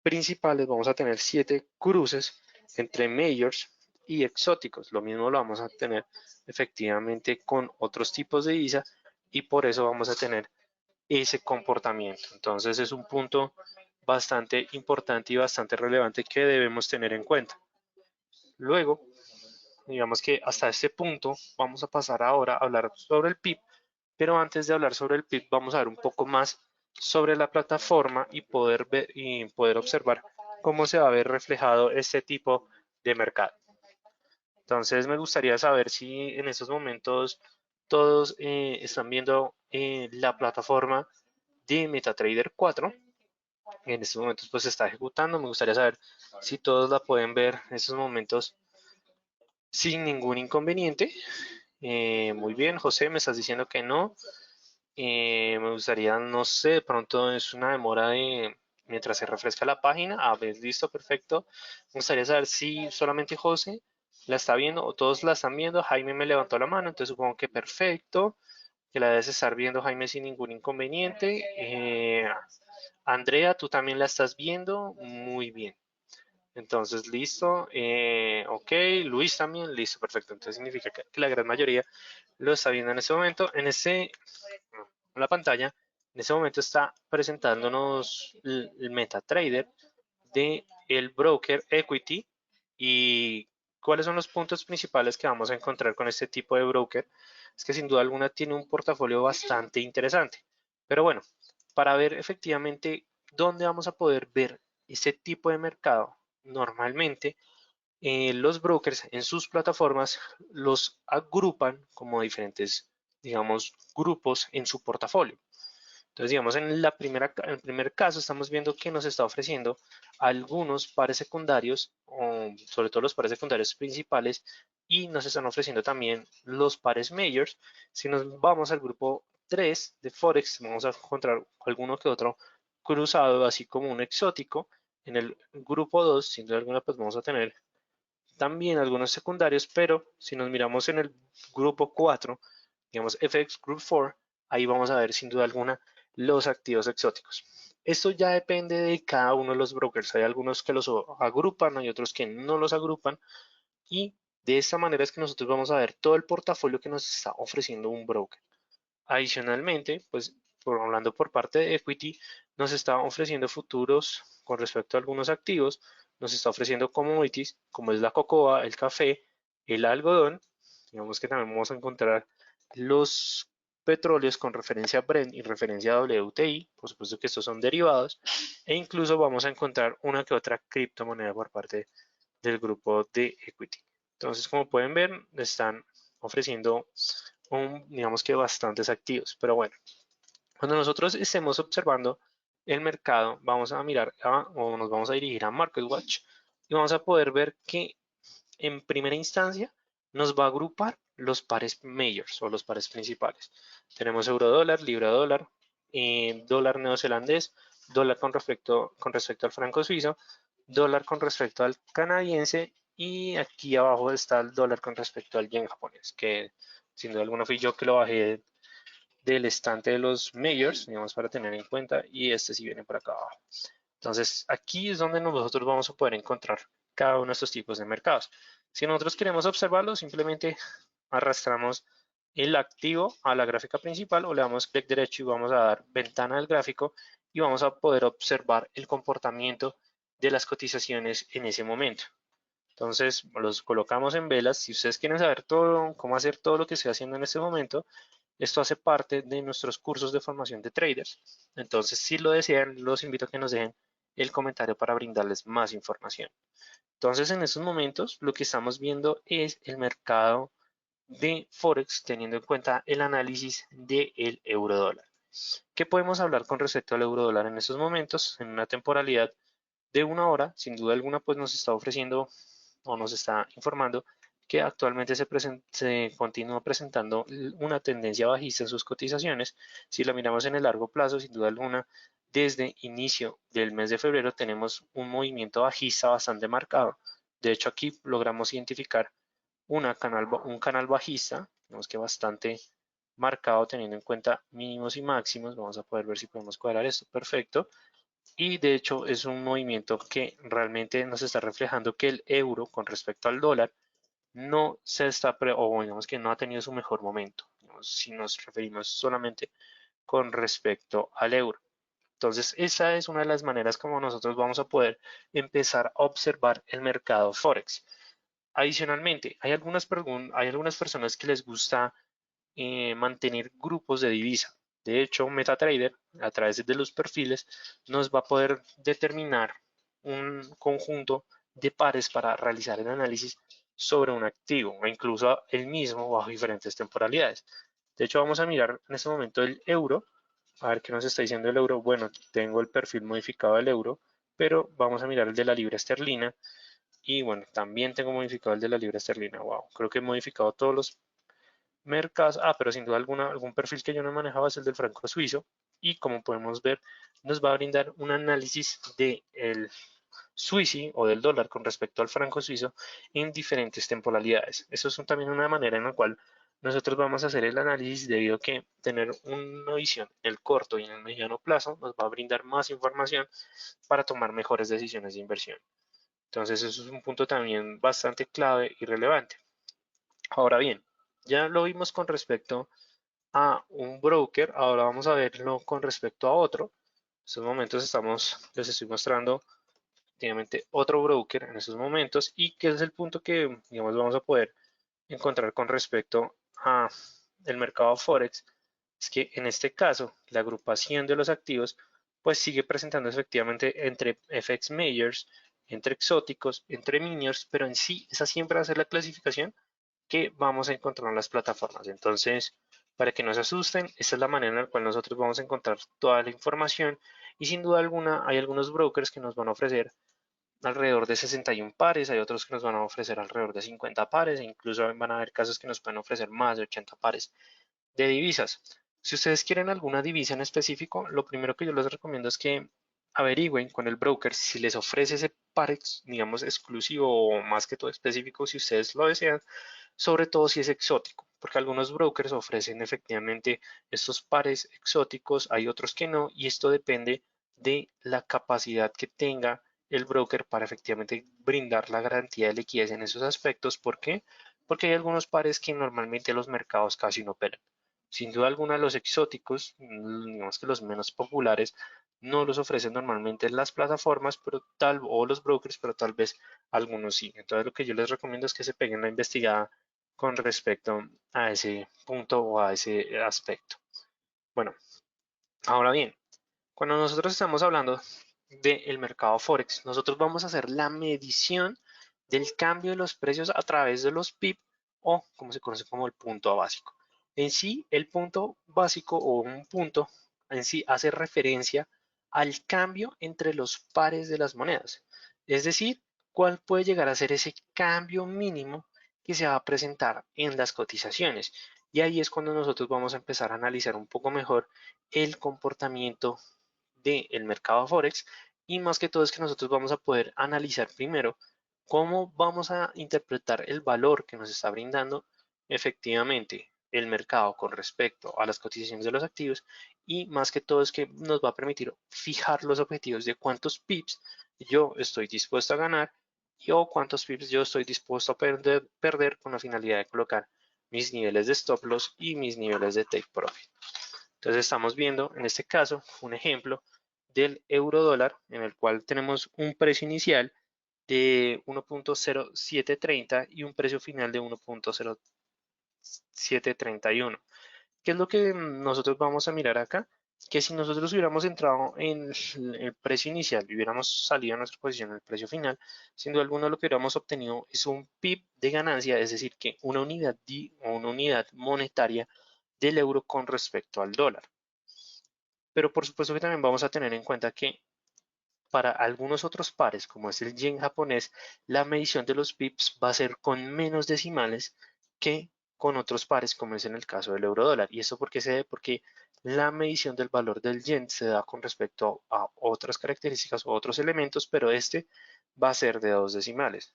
principales, vamos a tener 7 cruces entre majors y exóticos. Lo mismo lo vamos a tener efectivamente con otros tipos de divisa y por eso vamos a tener ese comportamiento. Entonces es un punto bastante importante y bastante relevante que debemos tener en cuenta. Luego, digamos que hasta este punto vamos a pasar ahora a hablar sobre el PIB, pero antes de hablar sobre el PIB vamos a ver un poco más sobre la plataforma y poder ver y poder observar cómo se va a ver reflejado este tipo de mercado. Entonces me gustaría saber si en estos momentos todos están viendo la plataforma de MetaTrader 4. En estos momentos pues se está ejecutando. Me gustaría saber si todos la pueden ver en estos momentos sin ningún inconveniente. Muy bien, José, me estás diciendo que no. Me gustaría, no sé, de pronto es una demora de mientras se refresca la página. A ver, listo, perfecto. Me gustaría saber si solamente José la está viendo o todos la están viendo. Jaime me levantó la mano, entonces supongo que perfecto. Que la debes estar viendo, Jaime, sin ningún inconveniente. Andrea, tú también la estás viendo. Muy bien. Entonces, listo. Ok, Luis también, listo, perfecto. Entonces significa que la gran mayoría lo está viendo en este momento. En la pantalla, en este momento está presentándonos el MetaTrader de el broker Equity y cuáles son los puntos principales que vamos a encontrar con este tipo de broker. Es que sin duda alguna tiene un portafolio bastante interesante. Pero bueno, para ver efectivamente dónde vamos a poder ver este tipo de mercado, normalmente los brokers en sus plataformas los agrupan como diferentes, digamos, grupos en su portafolio. Entonces, digamos, en el primer caso estamos viendo que nos está ofreciendo algunos pares secundarios, o sobre todo los pares secundarios principales, y nos están ofreciendo también los pares majors. Si nos vamos al grupo 3 de Forex, vamos a encontrar alguno que otro cruzado, así como un exótico. En el grupo 2, sin duda alguna, pues vamos a tener también algunos secundarios, pero si nos miramos en el grupo 4, digamos FX Group 4, ahí vamos a ver sin duda alguna los activos exóticos. Esto ya depende de cada uno de los brokers. Hay algunos que los agrupan, hay otros que no los agrupan y de esta manera es que nosotros vamos a ver todo el portafolio que nos está ofreciendo un broker. Adicionalmente, pues hablando por parte de Equity, nos está ofreciendo futuros con respecto a algunos activos, nos está ofreciendo commodities como es la cocoa, el café, el algodón. Digamos que también vamos a encontrar los petróleos con referencia a Brent y referencia a WTI, por supuesto que estos son derivados, e incluso vamos a encontrar una que otra criptomoneda por parte del grupo de Equity. Entonces, como pueden ver, están ofreciendo digamos que bastantes activos. Pero bueno, cuando nosotros estemos observando el mercado, vamos a mirar o nos vamos a dirigir a MarketWatch y vamos a poder ver que en primera instancia nos va a agrupar los pares majors o los pares principales. Tenemos euro dólar, libra dólar, dólar neozelandés, dólar con respecto al franco suizo, dólar con respecto al canadiense y aquí abajo está el dólar con respecto al yen japonés, que sin duda alguna fui yo que lo bajé del estante de los majors, digamos, para tener en cuenta, y este sí viene por acá abajo. Entonces, aquí es donde nosotros vamos a poder encontrar cada uno de estos tipos de mercados. Si nosotros queremos observarlo, simplemente arrastramos el activo a la gráfica principal o le damos clic derecho y vamos a dar ventana del gráfico y vamos a poder observar el comportamiento de las cotizaciones en ese momento. Entonces los colocamos en velas. Si ustedes quieren saber todo, cómo hacer todo lo que estoy haciendo en este momento, esto hace parte de nuestros cursos de formación de traders. Entonces, si lo desean, los invito a que nos dejen el comentario para brindarles más información. Entonces, en estos momentos, lo que estamos viendo es el mercado de Forex teniendo en cuenta el análisis del euro dólar. ¿Qué podemos hablar con respecto al euro dólar en estos momentos? En una temporalidad de una hora, sin duda alguna, pues nos está ofreciendo o nos está informando que actualmente se continúa presentando una tendencia bajista en sus cotizaciones. Si la miramos en el largo plazo, sin duda alguna, desde inicio del mes de febrero tenemos un movimiento bajista bastante marcado. De hecho, aquí logramos identificar un canal bajista, digamos que bastante marcado teniendo en cuenta mínimos y máximos. Vamos a poder ver si podemos cuadrar esto. Perfecto. Y de hecho es un movimiento que realmente nos está reflejando que el euro con respecto al dólar no se está, o digamos que no ha tenido su mejor momento, digamos, si nos referimos solamente con respecto al euro. Entonces, esa es una de las maneras como nosotros vamos a poder empezar a observar el mercado Forex. Adicionalmente, hay algunas personas que les gusta mantener grupos de divisa. De hecho, MetaTrader, a través de los perfiles, nos va a poder determinar un conjunto de pares para realizar el análisis sobre un activo o incluso el mismo bajo diferentes temporalidades. De hecho, vamos a mirar en este momento el euro, a ver qué nos está diciendo el euro. Bueno, tengo el perfil modificado del euro, pero vamos a mirar el de la libra esterlina. Y bueno, también tengo modificado el de la libra esterlina. Wow, creo que he modificado todos los mercados. Pero sin duda alguna, algún perfil que yo no manejaba es el del franco suizo. Y como podemos ver, nos va a brindar un análisis del Swissie o del dólar con respecto al franco suizo en diferentes temporalidades. Eso es también una manera en la cual nosotros vamos a hacer el análisis debido a que tener una visión en el corto y en el mediano plazo nos va a brindar más información para tomar mejores decisiones de inversión. Entonces eso es un punto también bastante clave y relevante. Ahora bien, ya lo vimos con respecto a un broker, ahora vamos a verlo con respecto a otro. En estos momentos les estoy mostrando efectivamente otro broker en estos momentos y que es el punto que digamos vamos a poder encontrar con respecto a el mercado Forex, es que en este caso la agrupación de los activos pues sigue presentando efectivamente entre FX Majors, entre exóticos, entre miniors, pero en sí esa siempre va a ser la clasificación que vamos a encontrar en las plataformas. Entonces, Para que no se asusten, esta es la manera en la cual nosotros vamos a encontrar toda la información y sin duda alguna hay algunos brokers que nos van a ofrecer alrededor de 61 pares, hay otros que nos van a ofrecer alrededor de 50 pares e incluso van a haber casos que nos pueden ofrecer más de 80 pares de divisas. Si ustedes quieren alguna divisa en específico, lo primero que yo les recomiendo es que averigüen con el broker si les ofrece ese par, digamos, exclusivo o más que todo específico si ustedes lo desean, sobre todo si es exótico, porque algunos brokers ofrecen efectivamente estos pares exóticos, hay otros que no, y esto depende de la capacidad que tenga el broker para efectivamente brindar la garantía de liquidez en esos aspectos. ¿Por qué? Porque hay algunos pares que normalmente los mercados casi no operan. Sin duda alguna, los exóticos, digamos que los menos populares, no los ofrecen normalmente en las plataformas, pero o los brokers, pero tal vez algunos sí. Entonces, lo que yo les recomiendo es que se peguen la investigada con respecto a ese punto o a ese aspecto. Bueno, ahora bien, cuando nosotros estamos hablando del mercado Forex, nosotros vamos a hacer la medición del cambio de los precios a través de los PIB o como se conoce como el punto básico. En sí, el punto básico o un punto en sí hace referencia al cambio entre los pares de las monedas. Es decir, cuál puede llegar a ser ese cambio mínimo que se va a presentar en las cotizaciones. Y ahí es cuando nosotros vamos a empezar a analizar un poco mejor el comportamiento del mercado Forex y más que todo es que nosotros vamos a poder analizar primero cómo vamos a interpretar el valor que nos está brindando efectivamente el mercado con respecto a las cotizaciones de los activos y más que todo es que nos va a permitir fijar los objetivos de cuántos pips yo estoy dispuesto a ganar y o cuántos pips yo estoy dispuesto a perder con la finalidad de colocar mis niveles de stop loss y mis niveles de take profit. Entonces estamos viendo en este caso un ejemplo del euro dólar en el cual tenemos un precio inicial de 1.0730 y un precio final de 1.0731. ¿Qué es lo que nosotros vamos a mirar acá? Que si nosotros hubiéramos entrado en el precio inicial y hubiéramos salido a nuestra posición en el precio final, sin duda alguna lo que hubiéramos obtenido es un PIB de ganancia, es decir, que una unidad monetaria del euro con respecto al dólar. Pero por supuesto que también vamos a tener en cuenta que para algunos otros pares, como es el yen japonés, la medición de los pips va a ser con menos decimales que con otros pares, como es en el caso del euro dólar. ¿Y esto por qué se debe? Porque la medición del valor del yen se da con respecto a otras características o otros elementos, pero este va a ser de 2 decimales.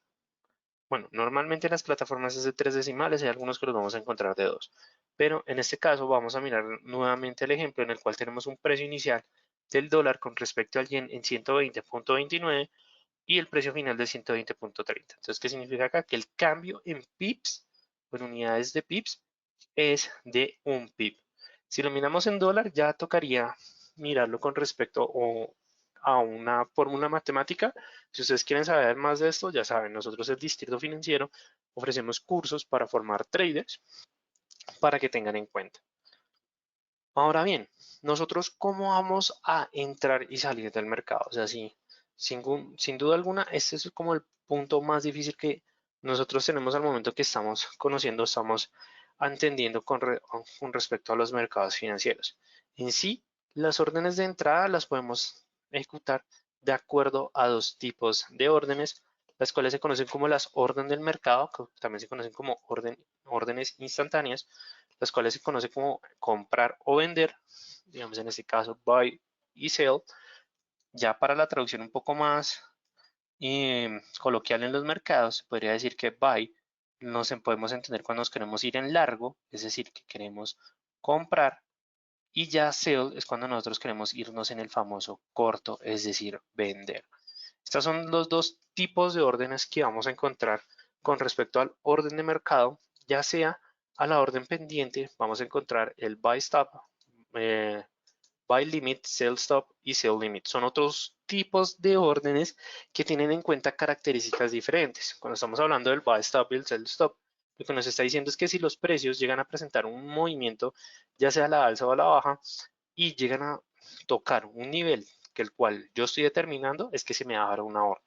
Bueno, normalmente en las plataformas es de 3 decimales, hay algunos que los vamos a encontrar de 2. Pero en este caso vamos a mirar nuevamente el ejemplo en el cual tenemos un precio inicial del dólar con respecto al yen en 120.29 y el precio final de 120.30. Entonces, ¿qué significa acá? Que el cambio en pips, o en unidades de pips, es de un pip. Si lo miramos en dólar, ya tocaría mirarlo con respecto a una fórmula matemática. Si ustedes quieren saber más de esto, ya saben, nosotros el Distrito Financiero ofrecemos cursos para formar traders para que tengan en cuenta. Ahora bien, nosotros cómo vamos a entrar y salir del mercado. O sea, sin duda alguna, este es como el punto más difícil que nosotros tenemos al momento que estamos conociendo, estamos entendiendo con respecto a los mercados financieros. En sí, las órdenes de entrada las podemos ejecutar de acuerdo a dos tipos de órdenes, las cuales se conocen como las órdenes del mercado, que también se conocen como órdenes instantáneas, las cuales se conoce como comprar o vender, digamos en este caso buy y sell. Ya para la traducción un poco más coloquial en los mercados, podría decir que buy nos podemos entender cuando nos queremos ir en largo, es decir, que queremos comprar, y ya sell es cuando nosotros queremos irnos en el famoso corto, es decir, vender. Estos son los dos tipos de órdenes que vamos a encontrar con respecto al orden de mercado, ya sea a la orden pendiente, vamos a encontrar el buy stop, eh, buy limit, sell stop y sell limit. Son otros tipos de órdenes que tienen en cuenta características diferentes. Cuando estamos hablando del buy stop y el sell stop, lo que nos está diciendo es que si los precios llegan a presentar un movimiento, ya sea a la alza o a la baja, y llegan a tocar un nivel que el cual yo estoy determinando, es que se me va a dar una orden.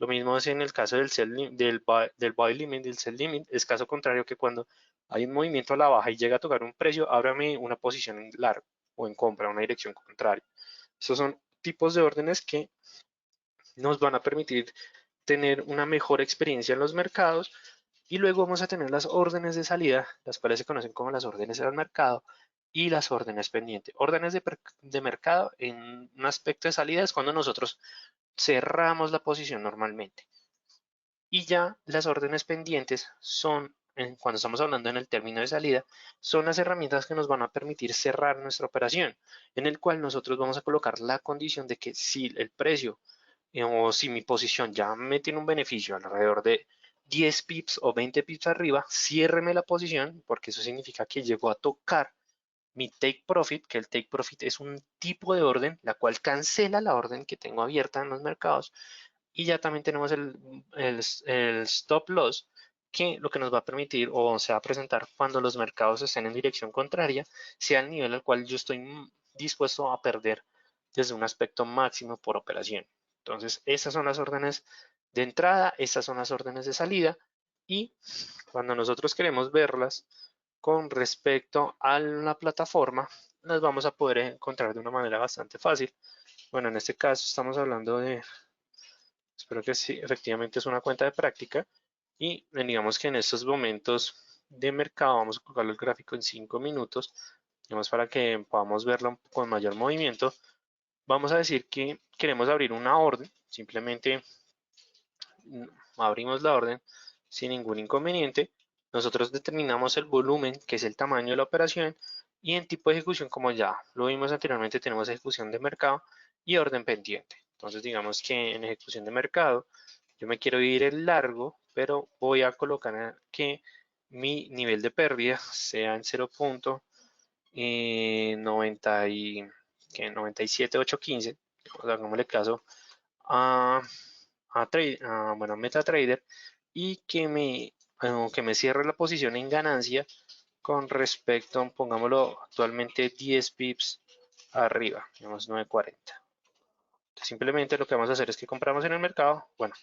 Lo mismo es en el caso del buy limit, del sell limit. Es caso contrario que cuando hay un movimiento a la baja y llega a tocar un precio, ábrame una posición en largo o en compra, una dirección contraria. Esos son tipos de órdenes que nos van a permitir tener una mejor experiencia en los mercados y luego vamos a tener las órdenes de salida, las cuales se conocen como las órdenes al mercado y las órdenes pendientes. Órdenes de mercado en un aspecto de salida es cuando nosotros cerramos la posición normalmente. Y ya las órdenes pendientes son, cuando estamos hablando en el término de salida, son las herramientas que nos van a permitir cerrar nuestra operación, en el cual nosotros vamos a colocar la condición de que si el precio o si mi posición ya me tiene un beneficio alrededor de 10 pips o 20 pips arriba, ciérreme la posición, porque eso significa que llegó a tocar mi take profit, que el take profit es un tipo de orden, la cual cancela la orden que tengo abierta en los mercados. Y ya también tenemos el stop loss, que lo que nos va a permitir o se va a presentar cuando los mercados estén en dirección contraria, sea el nivel al cual yo estoy dispuesto a perder desde un aspecto máximo por operación. Entonces, estas son las órdenes de entrada, estas son las órdenes de salida y cuando nosotros queremos verlas con respecto a la plataforma, las vamos a poder encontrar de una manera bastante fácil. Bueno, en este caso estamos hablando de, espero que sí, efectivamente es una cuenta de práctica y digamos que en estos momentos de mercado, vamos a colocar el gráfico en 5 minutos, digamos para que podamos verlo con mayor movimiento. Vamos a decir que queremos abrir una orden, simplemente abrimos la orden sin ningún inconveniente. Nosotros determinamos el volumen, que es el tamaño de la operación, y en tipo de ejecución, como ya lo vimos anteriormente, tenemos ejecución de mercado y orden pendiente. Entonces, digamos que en ejecución de mercado, yo me quiero ir el largo, pero voy a colocar que mi nivel de pérdida sea en 0.97815. Hagámosle caso a bueno, MetaTrader y que me cierre la posición en ganancia con respecto, pongámoslo actualmente 10 pips arriba, digamos 9.40. Simplemente lo que vamos a hacer es que compramos en el mercado. Bueno,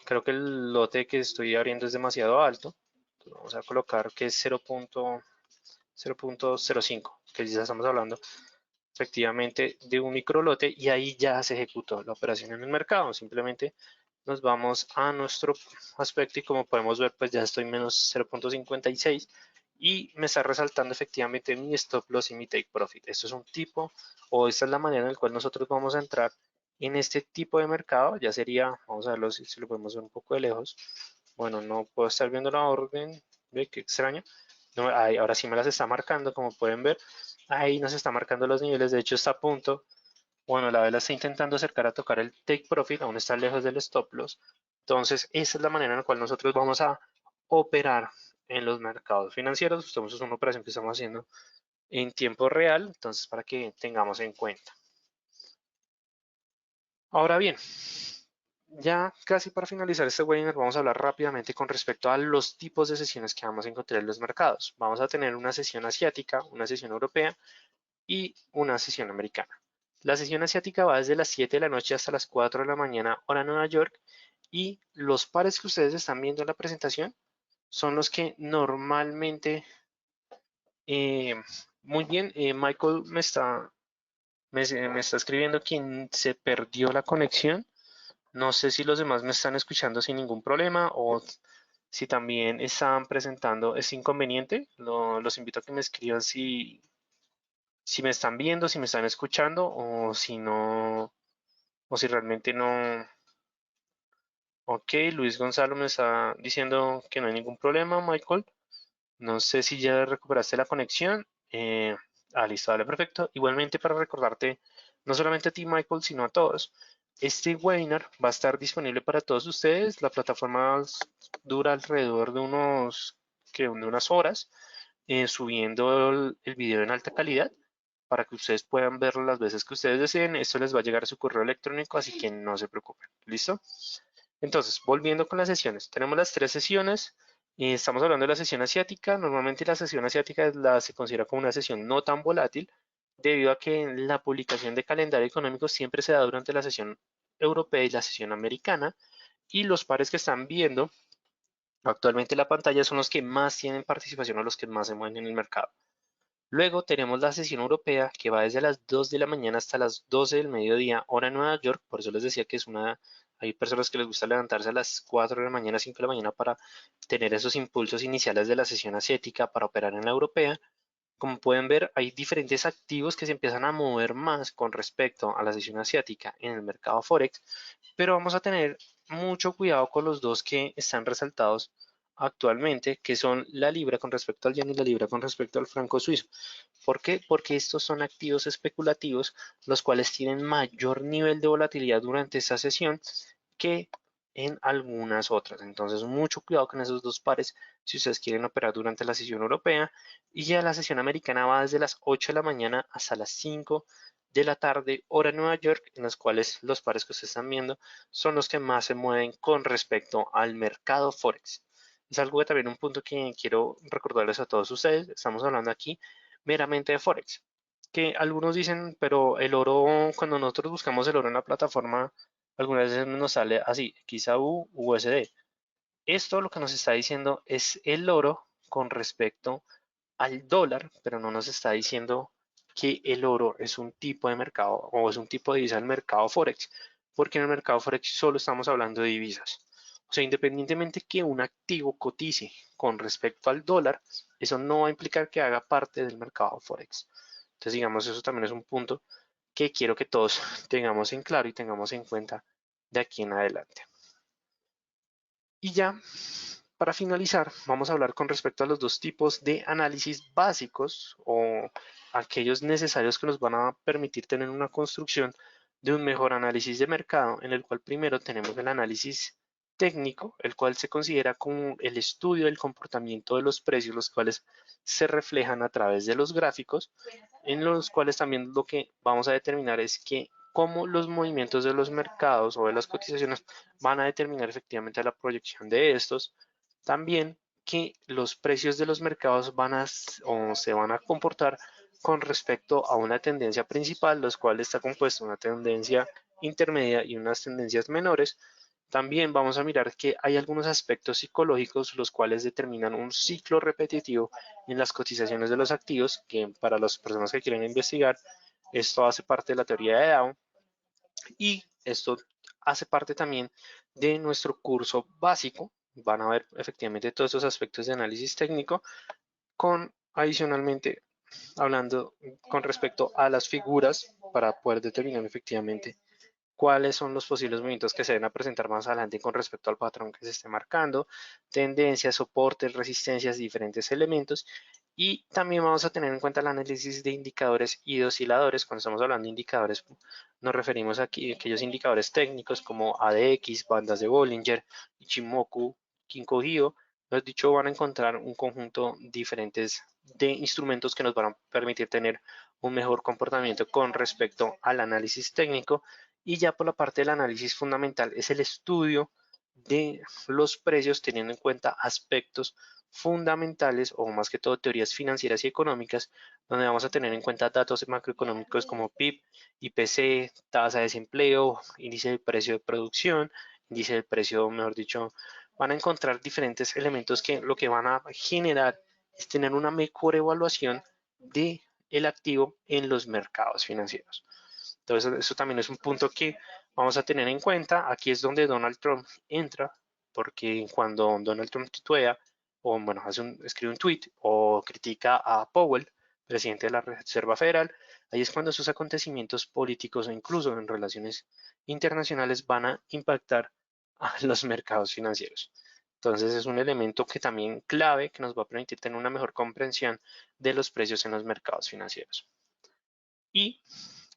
creo que el lote que estoy abriendo es demasiado alto. Entonces vamos a colocar que es 0.05, que ya estamos hablando efectivamente de un micro lote y ahí ya se ejecutó la operación en el mercado. Simplemente nos vamos a nuestro aspecto y como podemos ver pues ya estoy menos 0.56 y me está resaltando efectivamente mi stop loss y mi take profit. Esto es un tipo o esta es la manera en la cual nosotros vamos a entrar en este tipo de mercado. Ya sería, vamos a verlo si lo podemos ver un poco de lejos. Bueno, no puedo estar viendo la orden, ve qué extraño. No, ahora sí me las está marcando, como pueden ver. Ahí nos está marcando los niveles, de hecho está a punto. Bueno, la vela está intentando acercar a tocar el take profit, aún está lejos del stop loss. Entonces, esa es la manera en la cual nosotros vamos a operar en los mercados financieros. Esto es una operación que estamos haciendo en tiempo real, entonces para que tengamos en cuenta. Ahora bien, ya casi para finalizar este webinar vamos a hablar rápidamente con respecto a los tipos de sesiones que vamos a encontrar en los mercados. Vamos a tener una sesión asiática, una sesión europea y una sesión americana. La sesión asiática va desde las 7 de la noche hasta las 4 de la mañana hora Nueva York y los pares que ustedes están viendo en la presentación son los que normalmente, eh, muy bien, Michael me está escribiendo que se perdió la conexión. No sé si los demás me están escuchando sin ningún problema o si también están presentando ese inconveniente. Los invito a que me escriban si me están viendo, si me están escuchando o si no, o si realmente no. Ok, Luis Gonzalo me está diciendo que no hay ningún problema, Michael. No sé si ya recuperaste la conexión. Listo, dale, perfecto. Igualmente para recordarte, no solamente a ti, Michael, sino a todos, este webinar va a estar disponible para todos ustedes. La plataforma dura alrededor de de unas horas, subiendo el video en alta calidad para que ustedes puedan verlo las veces que ustedes deseen. Esto les va a llegar a su correo electrónico, así que no se preocupen. ¿Listo? Entonces, volviendo con las sesiones, tenemos las tres sesiones. Estamos hablando de la sesión asiática. Normalmente la sesión asiática se considera como una sesión no tan volátil, debido a que la publicación de calendario económico siempre se da durante la sesión europea y la sesión americana. y los pares que están viendo actualmente en la pantalla son los que más tienen participación o los que más se mueven en el mercado. Luego tenemos la sesión europea que va desde las 2 de la mañana hasta las 12 del mediodía, hora en Nueva York. Por eso les decía que hay personas que les gusta levantarse a las 4 de la mañana, 5 de la mañana para tener esos impulsos iniciales de la sesión asiática para operar en la europea. Como pueden ver, hay diferentes activos que se empiezan a mover más con respecto a la sesión asiática en el mercado Forex, pero vamos a tener mucho cuidado con los dos que están resaltados actualmente, que son la libra con respecto al yen y la libra con respecto al franco suizo. ¿Por qué? Porque estos son activos especulativos, los cuales tienen mayor nivel de volatilidad durante esta sesión que en algunas otras. Entonces, mucho cuidado con esos dos pares si ustedes quieren operar durante la sesión europea. Y ya la sesión americana va desde las 8 de la mañana hasta las 5 de la tarde, hora en Nueva York, en los cuales los pares que ustedes están viendo son los que más se mueven con respecto al mercado Forex. Es algo que también un punto que quiero recordarles a todos ustedes. Estamos hablando aquí meramente de Forex. Que algunos dicen, pero el oro, cuando nosotros buscamos el oro en la plataforma, algunas veces nos sale así, XAU, USD. Esto lo que nos está diciendo es el oro con respecto al dólar, pero no nos está diciendo que el oro es un tipo de mercado o es un tipo de divisa del mercado Forex, porque en el mercado Forex solo estamos hablando de divisas. O sea, independientemente que un activo cotice con respecto al dólar, eso no va a implicar que haga parte del mercado Forex. Entonces, digamos, eso también es un punto que quiero que todos tengamos en claro y tengamos en cuenta de aquí en adelante. Y ya, para finalizar, vamos a hablar con respecto a los dos tipos de análisis básicos o aquellos necesarios que nos van a permitir tener una construcción de un mejor análisis de mercado, en el cual primero tenemos el análisis técnico, el cual se considera como el estudio del comportamiento de los precios, los cuales se reflejan a través de los gráficos, en los cuales también lo que vamos a determinar es que cómo los movimientos de los mercados o de las cotizaciones van a determinar efectivamente la proyección de estos. También que los precios de los mercados van a o se van a comportar con respecto a una tendencia principal, los cuales está compuesta una tendencia intermedia y unas tendencias menores. También vamos a mirar que hay algunos aspectos psicológicos los cuales determinan un ciclo repetitivo en las cotizaciones de los activos, que para las personas que quieren investigar, esto hace parte de la teoría de Dow y esto hace parte también de nuestro curso básico. Van a ver efectivamente todos esos aspectos de análisis técnico con adicionalmente hablando con respecto a las figuras para poder determinar efectivamente cuáles son los posibles movimientos que se van a presentar más adelante con respecto al patrón que se esté marcando, tendencias, soportes, resistencias, diferentes elementos. Y también vamos a tener en cuenta el análisis de indicadores y de osciladores. Cuando estamos hablando de indicadores, nos referimos aquí a aquellos indicadores técnicos como ADX, bandas de Bollinger, Ichimoku, Kinko-Hyo. Nos dicho, van a encontrar un conjunto diferentes de instrumentos que nos van a permitir tener un mejor comportamiento con respecto al análisis técnico. Y ya por la parte del análisis fundamental es el estudio de los precios teniendo en cuenta aspectos fundamentales o más que todo teorías financieras y económicas, donde vamos a tener en cuenta datos macroeconómicos como PIB, IPC, tasa de desempleo, índice de precio de producción, índice de precio, mejor dicho, van a encontrar diferentes elementos que lo que van a generar es tener una mejor evaluación de el activo en los mercados financieros. Entonces, eso también es un punto que vamos a tener en cuenta. Aquí es donde Donald Trump entra, porque cuando Donald Trump tuitea, o bueno, escribe un tweet o critica a Powell, presidente de la Reserva Federal, ahí es cuando esos acontecimientos políticos o incluso en relaciones internacionales van a impactar a los mercados financieros. Entonces es un elemento que también clave que nos va a permitir tener una mejor comprensión de los precios en los mercados financieros. Y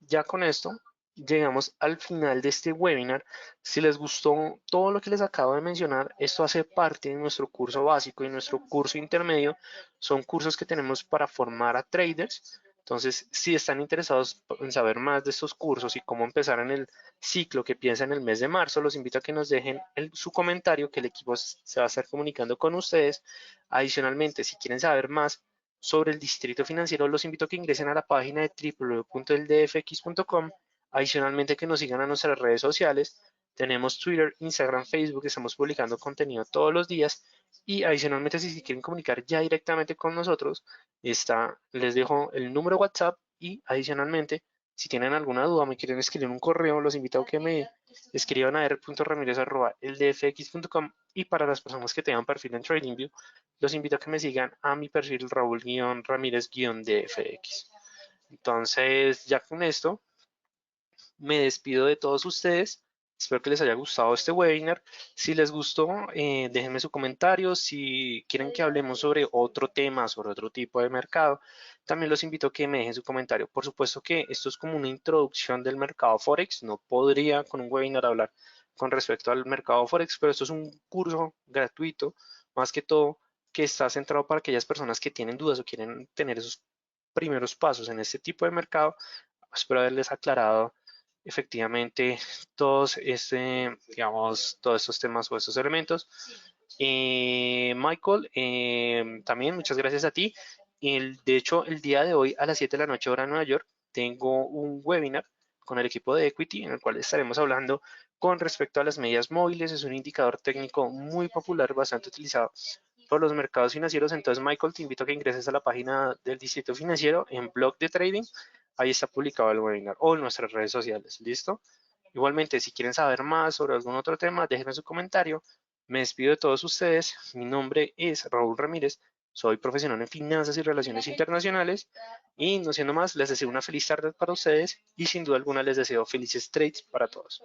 ya con esto llegamos al final de este webinar. Si les gustó todo lo que les acabo de mencionar, esto hace parte de nuestro curso básico y nuestro curso intermedio. Son cursos que tenemos para formar a traders. Entonces, si están interesados en saber más de estos cursos y cómo empezar en el ciclo que empieza en el mes de marzo, los invito a que nos dejen su comentario, que el equipo se va a estar comunicando con ustedes. Adicionalmente, si quieren saber más sobre el distrito financiero, los invito a que ingresen a la página de www.eldfx.com. Adicionalmente, que nos sigan a nuestras redes sociales. Tenemos Twitter, Instagram, Facebook, estamos publicando contenido todos los días. Y adicionalmente, si se quieren comunicar ya directamente con nosotros, les dejo el número WhatsApp y adicionalmente, si tienen alguna duda, me quieren escribir un correo, los invito a que me escriban a r.ramirez@eldfx.com y para las personas que tengan perfil en TradingView, los invito a que me sigan a mi perfil Raúl-Ramírez-DFX. Entonces, ya con esto, me despido de todos ustedes. Espero que les haya gustado este webinar. Si les gustó, déjenme su comentario. Si quieren que hablemos sobre otro tema, sobre otro tipo de mercado, también los invito a que me dejen su comentario. Por supuesto que esto es como una introducción del mercado Forex. No podría con un webinar hablar con respecto al mercado Forex, pero esto es un curso gratuito, más que todo, que está centrado para aquellas personas que tienen dudas o quieren tener esos primeros pasos en este tipo de mercado. Espero haberles aclarado efectivamente digamos, todos estos temas o estos elementos. Michael, también muchas gracias a ti. De hecho, el día de hoy a las 7 de la noche hora de Nueva York tengo un webinar con el equipo de Equity en el cual estaremos hablando con respecto a las medias móviles. Es un indicador técnico muy popular, bastante utilizado por los mercados financieros. Entonces, Michael, te invito a que ingreses a la página del Distrito Financiero en Blog de Trading. Ahí está publicado el webinar o en nuestras redes sociales. ¿Listo? Igualmente, si quieren saber más sobre algún otro tema, déjenme su comentario. Me despido de todos ustedes. Mi nombre es Raúl Ramírez. Soy profesional en finanzas y relaciones internacionales. Y no siendo más, les deseo una feliz tarde para ustedes y sin duda alguna les deseo felices trades para todos.